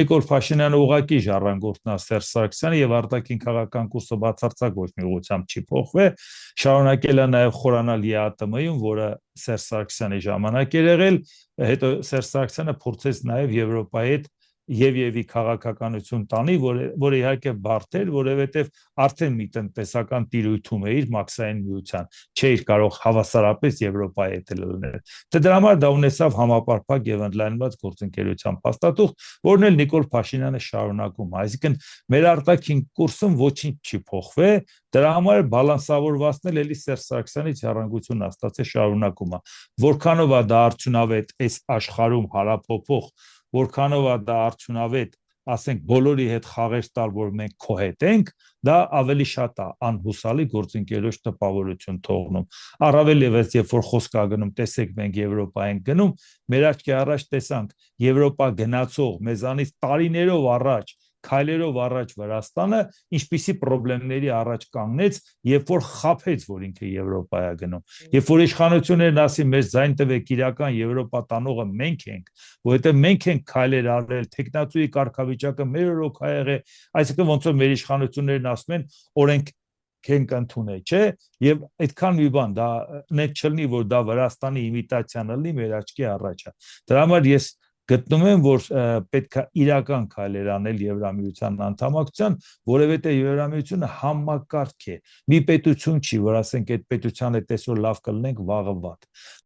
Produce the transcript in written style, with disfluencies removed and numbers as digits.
Նիկոլ Փաշինյանը ուղղակի ժառանգորդն է Սերժ Սարգսյանը եւ արտաքին քաղաքական կուրսը բացարձակ ոչ մի ուղղությամբ չի փոխվել, շարունակել է նաեւ խորանալ ԵԱՏՄ-ում, որը Սերժ Սարգսյանի ժամանակ էր եղել, հետո Սերժ Սարգսյանը փորձեց նաեւ Եվրոպայի հետ եւ քաղաքականություն տանի, որը իհարկե բարդ էր, որովհետեւ արդեն մի տնտեսական տիրույթում է իր մաքսային միության, չէր կարող հավասարապես Եվրոպայի հետ լինել։ Դե դրա համար դա ունեցավ համապարփակ եւ ընդլայնված գործընկերության փաստաթուղթ, որն էլ Նիկոլ Փաշինյանը շարունակում է, այսինքն մեր արտաքին կուրսում ոչինչ չի փոխվել, դրա համար բալանսավորվածն էլի Սերժ Սարգսյանի ժառանգությունն է ստացել շարունակում է, որքանով է դա արդյունավետ այս աշխարհում հարաբոփող, որքանով է դա արդյունավետ, ասենք բոլորի հետ խաղեր տալ, որ մենք քո հետ ենք, դա ավելի շատ է անհուսալի գործընկերոջ տպավորություն թողնում։ Առավել եւս, երբ որ խոսք է գնում, տեսեք, մենք Եվրոպա ենք գնում, մեր աչքի առաջ տեսանք Եվրոպա գնացող, մեզանից տարիներով առաջ, քայլերով առաջ Վրաստանը, ինչպիսի խնդիրների առաջ կանգնեց, երբ որ խաբեց, որ ինքը Եվրոպա է գնում։ Երբ որ իշխանություններն ասին, մեզ ձայն տվեք, իրական Եվրոպա տանողը մենք ենք, որովհետև մենք ենք քայլեր արել, տեխնացուի կարգավիճակը մեր օրոք ա եղել, այսինքն ոնց որ մեր իշխանություններն ասում են, օրենք քենք ընդունել, չէ՞, եւ այդքան մի բան, դա նետ չլինի, որ դա Վրաստանի իմիտացիան լինի մեր աչքի առաջ։ Դրա համար ես գտնում եմ, որ պետք է իրական քայլեր անել Եվրամիության անդամակցության, որովհետեւ Եվրամիությունը համակարգ է։ Մի պետություն չի, որ ասենք այդ պետության հետ այսօր լավ կլինենք, վաղը վատ։